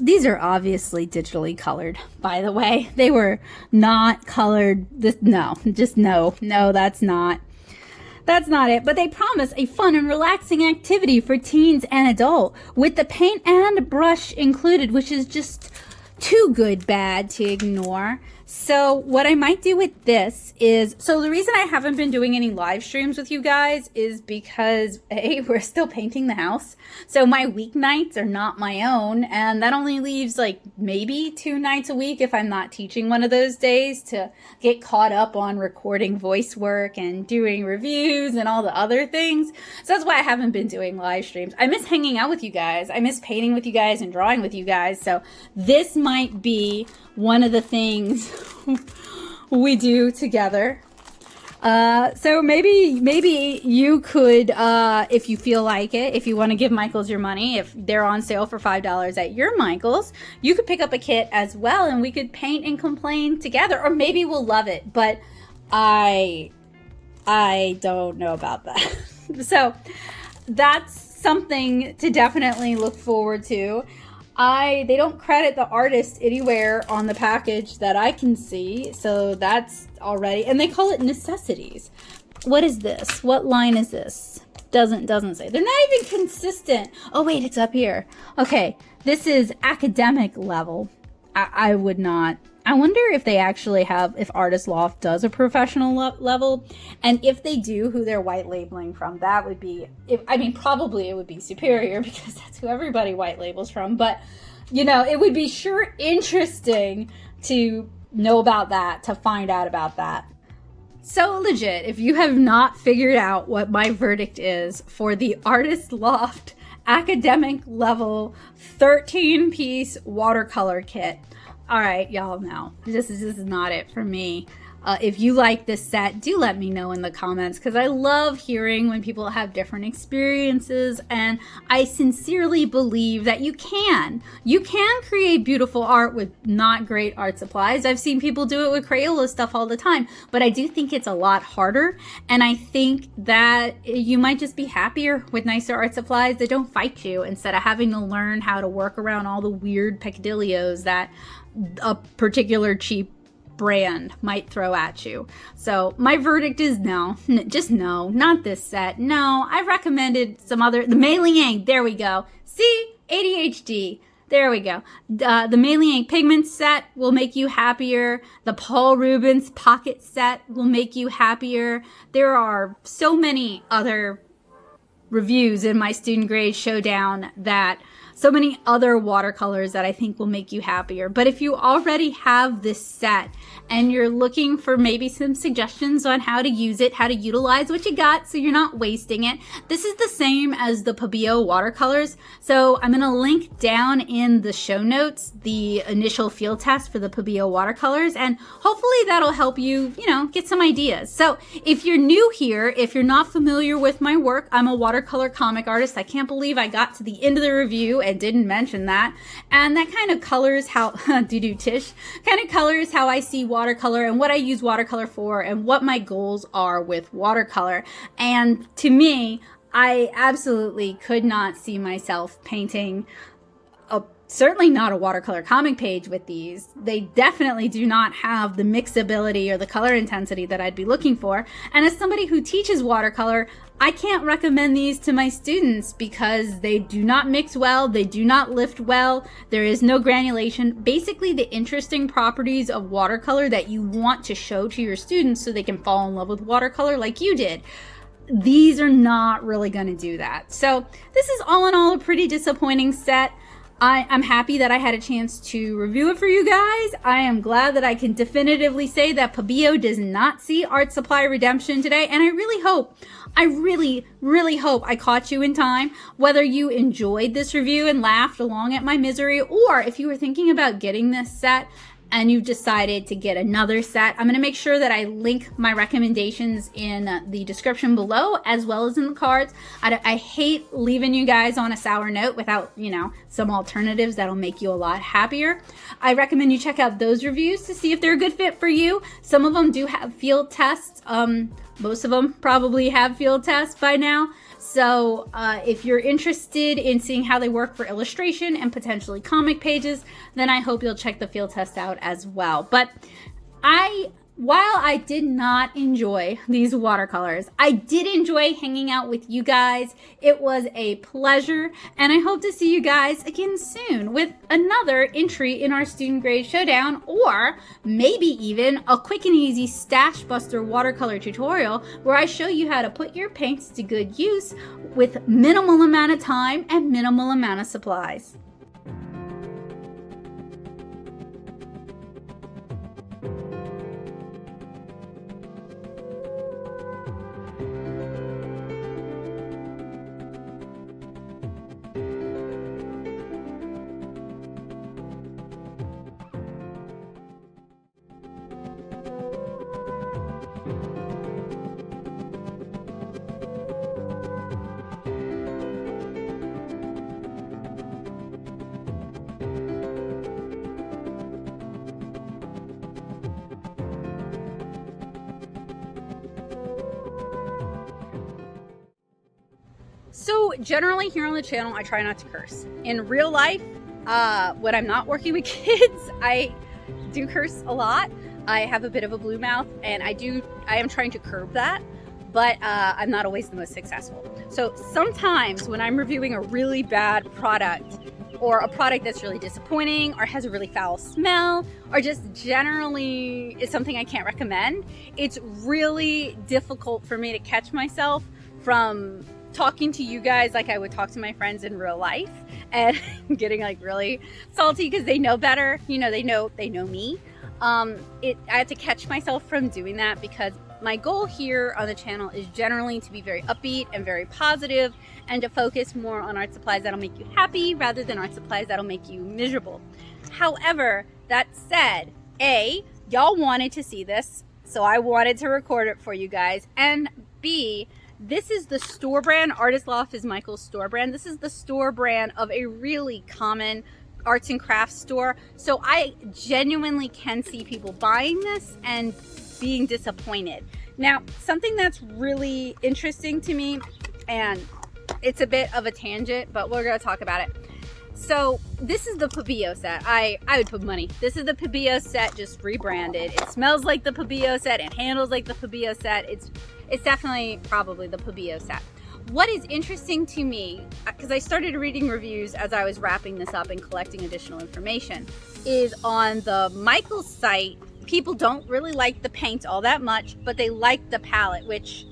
these are obviously digitally colored, by the way. They were not colored. No, that's not. That's not it, but they promise a fun and relaxing activity for teens and adult with the paint and brush included, which is just too good bad to ignore. So what I might do with this is, so the reason I haven't been doing any live streams with you guys is because A, we're still painting the house. So my weeknights are not my own, and that only leaves like maybe 2 nights a week if I'm not teaching one of those days to get caught up on recording voice work and doing reviews and all the other things. So that's why I haven't been doing live streams. I miss hanging out with you guys. I miss painting with you guys and drawing with you guys. So this might be one of the things we do together. So maybe you could, if you feel like it, if you want to give Michaels your money, if they're on sale for $5 at your Michaels, you could pick up a kit as well and we could paint and complain together, or maybe we'll love it, but I don't know about that. So that's something to definitely look forward to. They don't credit the artist anywhere on the package that I can see, so that's already, and they call it necessities. What is this? What line is this? Doesn't say. They're not even consistent. Oh wait, it's up here. Okay, this is academic level. I would not. I wonder if they actually have, if Artist Loft does a professional level, and if they do, who they're white labeling from. That would be, probably it would be Superior because that's who everybody white labels from. But, you know, it would be sure interesting to know about that, to find out about that. So legit, if you have not figured out what my verdict is for the Artist Loft academic level 13-piece watercolor kit, all right, y'all know this is not it for me. If you like this set, do let me know in the comments, because I love hearing when people have different experiences, and I sincerely believe that you can create beautiful art with not great art supplies. I've seen people do it with Crayola stuff all the time, but I do think it's a lot harder, and I think that you might just be happier with nicer art supplies that don't fight you, instead of having to learn how to work around all the weird peccadillos that a particular cheap brand might throw at you. So my verdict is no, just no, not this set. No, I've recommended some other, the Mei Liang, there we go. See, ADHD, there we go. The Mei Liang pigment set will make you happier. The Paul Rubens pocket set will make you happier. There are so many other reviews in my student grade Showdown that so many other watercolors that I think will make you happier. But if you already have this set and you're looking for maybe some suggestions on how to use it, how to utilize what you got so you're not wasting it, this is the same as the Pebeo watercolors. So I'm gonna link down in the show notes the initial field test for the Pebeo watercolors, and hopefully that'll help you, get some ideas. So if you're new here, if you're not familiar with my work, I'm a watercolor comic artist. I can't believe I got to the end of the review and didn't mention that. And that kind of colors how, Tish, kind of colors how I see watercolor and what I use watercolor for and what my goals are with watercolor. And to me, I absolutely could not see myself painting certainly not a watercolor comic page with these. They definitely do not have the mixability or the color intensity that I'd be looking for. And as somebody who teaches watercolor, I can't recommend these to my students because they do not mix well, they do not lift well, there is no granulation. Basically the interesting properties of watercolor that you want to show to your students so they can fall in love with watercolor like you did. These are not really going to do that. So this is all in all a pretty disappointing set. I'm happy that I had a chance to review it for you guys. I am glad that I can definitively say that Pebeo does not see art supply redemption today. And I really hope, really hope I caught you in time. Whether you enjoyed this review and laughed along at my misery, or if you were thinking about getting this set and you've decided to get another set, I'm going to make sure that I link my recommendations in the description below as well as in the cards. I hate leaving you guys on a sour note without, some alternatives that'll make you a lot happier. I recommend you check out those reviews to see if they're a good fit for you. Some of them do have field tests. Most of them probably have field tests by now. So if you're interested in seeing how they work for illustration and potentially comic pages, then I hope you'll check the field test out as well. But I While I did not enjoy these watercolors, I did enjoy hanging out with you guys. It was a pleasure, and I hope to see you guys again soon with another entry in our student grade showdown, or maybe even a quick and easy stash buster watercolor tutorial where I show you how to put your paints to good use with minimal amount of time and minimal amount of supplies. So generally here on the channel, I try not to curse. In real life, when I'm not working with kids, I do curse a lot. I have a bit of a blue mouth, and I am trying to curb that, but I'm not always the most successful. So sometimes when I'm reviewing a really bad product, or a product that's really disappointing, or has a really foul smell, or just generally is something I can't recommend, it's really difficult for me to catch myself from talking to you guys like I would talk to my friends in real life, and getting like really salty because they know better. You know, they know me. I have to catch myself from doing that, because my goal here on the channel is generally to be very upbeat and very positive, and to focus more on art supplies that'll make you happy rather than art supplies that'll make you miserable. However, that said, A, y'all wanted to see this, so I wanted to record it for you guys, and B, this is the store brand. Artist Loft is Michael's store brand. This is the store brand of a really common arts and crafts store. So I genuinely can see people buying this and being disappointed. Now, something that's really interesting to me, and it's a bit of a tangent, but we're going to talk about it. So this is the Pebeo set. I would put money. This is the Pebeo set, just rebranded. It smells like the Pebeo set. It handles like the Pebeo set. It's definitely probably the Pebeo set. What is interesting to me, because I started reading reviews as I was wrapping this up and collecting additional information, is on the Michaels site, people don't really like the paint all that much, but they like the palette, which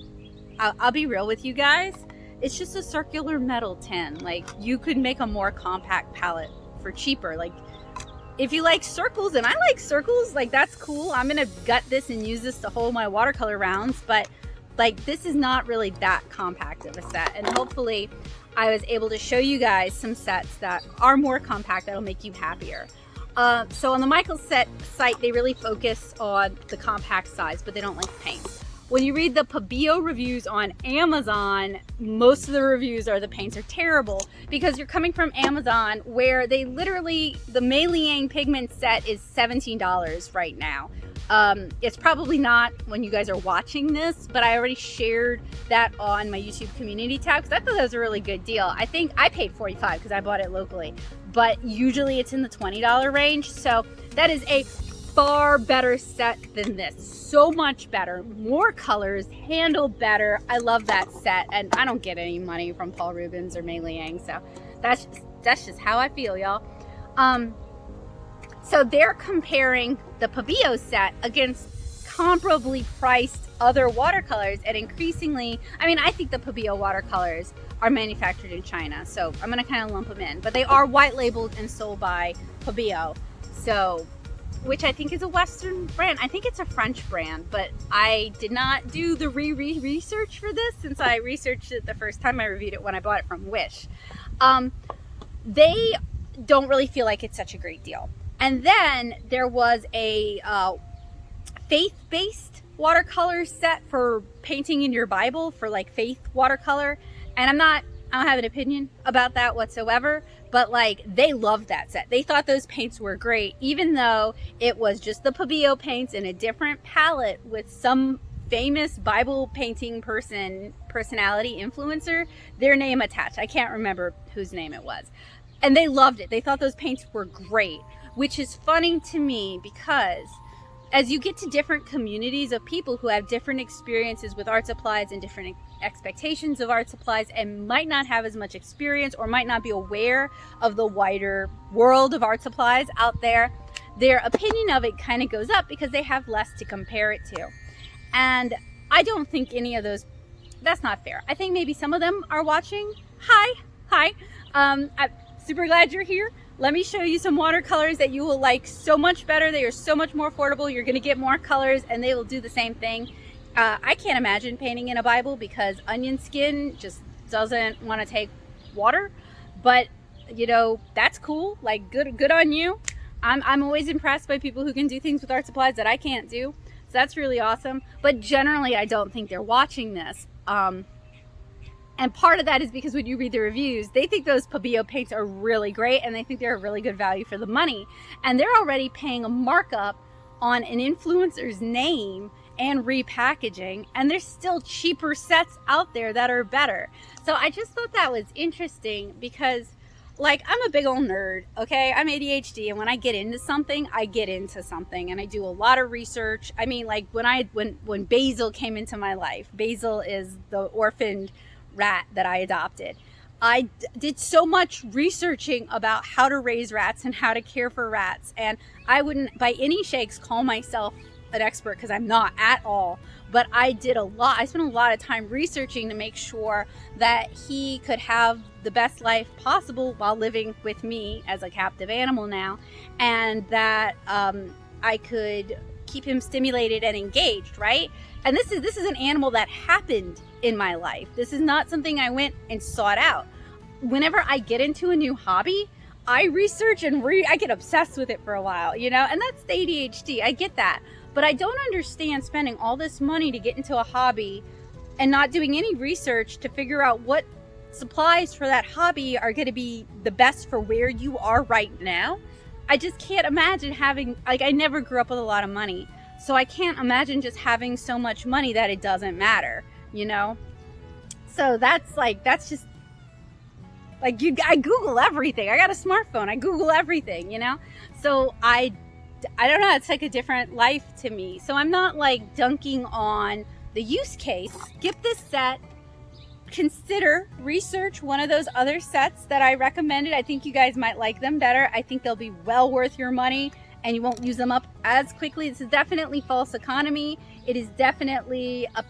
I'll be real with you guys. It's just a circular metal tin. Like, you could make a more compact palette for cheaper. Like, if you like circles, and I like circles, like, that's cool. I'm gonna gut this and use this to hold my watercolor rounds, but like, this is not really that compact of a set. And hopefully I was able to show you guys some sets that are more compact that'll make you happier. So on the Michaels site, they really focus on the compact size, but they don't like paint. When you read the Pebeo reviews on Amazon, most of the reviews are the paints are terrible, because you're coming from Amazon, where they literally, the Mei Liang pigment set is $17 right now. It's probably not when you guys are watching this, but I already shared that on my YouTube community tab, because I thought that was a really good deal. I think I paid $45 because I bought it locally, but usually it's in the $20 range. So that is a far better set than this. So much better, more colors, handle better. I love that set, and I don't get any money from Paul Rubens or Mei Liang, so that's just how I feel, y'all. So they're comparing the Pebeo set against comparably priced other watercolors, and increasingly, I mean, I think the Pebeo watercolors are manufactured in China, so I'm gonna kind of lump them in, but they are white labeled and sold by Pebeo, so, which I think is a Western brand. I think it's a French brand, but I did not do the research for this, since I researched it the first time I reviewed it when I bought it from Wish. They don't really feel like it's such a great deal. And then there was a faith-based watercolor set for painting in your Bible, for like faith watercolor. And I don't have an opinion about that whatsoever, but like, they loved that set. They thought those paints were great, even though it was just the Pebeo paints in a different palette with some famous Bible painting personality influencer, their name attached. I can't remember whose name it was. And they loved it. They thought those paints were great, which is funny to me, because as you get to different communities of people who have different experiences with art supplies and different expectations of art supplies and might not have as much experience or might not be aware of the wider world of art supplies out there, their opinion of it kind of goes up because they have less to compare it to. And I don't think any of those, that's not fair. I think maybe some of them are watching. Hi. I'm super glad you're here. Let me show you some watercolors that you will like so much better. They are so much more affordable. You're gonna get more colors and they will do the same thing. I can't imagine painting in a Bible because onion skin just doesn't want to take water, but you know, that's cool. Like good on you. I'm always impressed by people who can do things with art supplies that I can't do. So that's really awesome. But generally, I don't think they're watching this. And part of that is because when you read the reviews, they think those Pebeo paints are really great and they think they're a really good value for the money. And they're already paying a markup on an influencer's name and repackaging, and there's still cheaper sets out there that are better. So I just thought that was interesting because, like, I'm a big old nerd, okay? I'm ADHD, and when I get into something, I get into something, and I do a lot of research. I mean, like, when Basil came into my life, Basil is the orphaned rat that I adopted. I did so much researching about how to raise rats and how to care for rats, and I wouldn't by any shakes call myself an expert because I'm not at all, but I spent a lot of time researching to make sure that he could have the best life possible while living with me as a captive animal now, and that I could keep him stimulated and engaged, right? And this is an animal that happened in my life. This is not something I went and sought out. Whenever I get into a new hobby, I research and I get obsessed with it for a while, you know, and that's the ADHD. I get that. But I don't understand spending all this money to get into a hobby and not doing any research to figure out what supplies for that hobby are going to be the best for where you are right now. I just can't imagine having, like, I never grew up with a lot of money. So I can't imagine just having so much money that it doesn't matter, you know? So that's just, like, I Google everything. I got a smartphone. I Google everything, you know? So I don't know, it's like a different life to me. So I'm not like dunking on the use case. Skip this set. Consider, research one of those other sets that I recommended. I think you guys might like them better. I think they'll be well worth your money and you won't use them up as quickly. This is definitely false economy. It is definitely a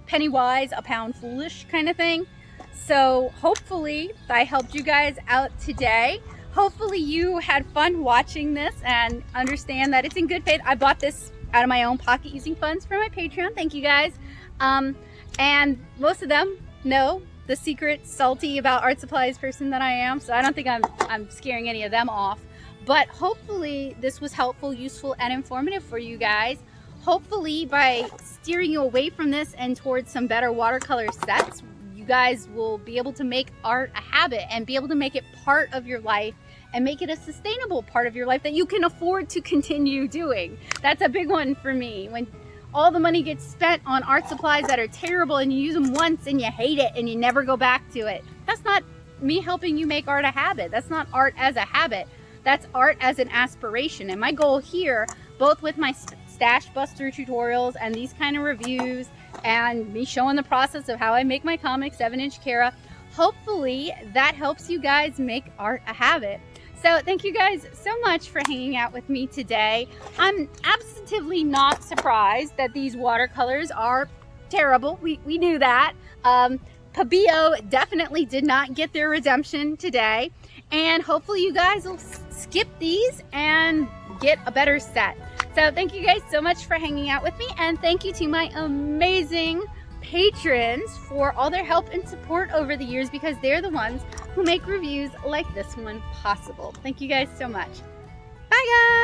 penny wise, a pound foolish kind of thing. So hopefully I helped you guys out today. Hopefully you had fun watching this and understand that it's in good faith. I bought this out of my own pocket using funds from my Patreon. Thank you guys. And most of them know the secret salty about art supplies person that I am. So I don't think I'm scaring any of them off. But hopefully this was helpful, useful, and informative for you guys. Hopefully by steering you away from this and towards some better watercolor sets, you guys will be able to make art a habit and be able to make it part of your life and make it a sustainable part of your life that you can afford to continue doing. That's a big one for me. When all the money gets spent on art supplies that are terrible and you use them once and you hate it and you never go back to it, that's not me helping you make art a habit. That's not art as a habit. That's art as an aspiration. And my goal here, both with my Stash Buster tutorials and these kind of reviews and me showing the process of how I make my comics, 7-inch Cara, hopefully that helps you guys make art a habit. So thank you guys so much for hanging out with me today. I'm absolutely not surprised that these watercolors are terrible. We knew that. Pebeo definitely did not get their redemption today. And hopefully you guys will skip these and get a better set. So thank you guys so much for hanging out with me. And thank you to my amazing patrons for all their help and support over the years, because they're the ones who make reviews like this one possible. Thank you guys so much. Bye guys!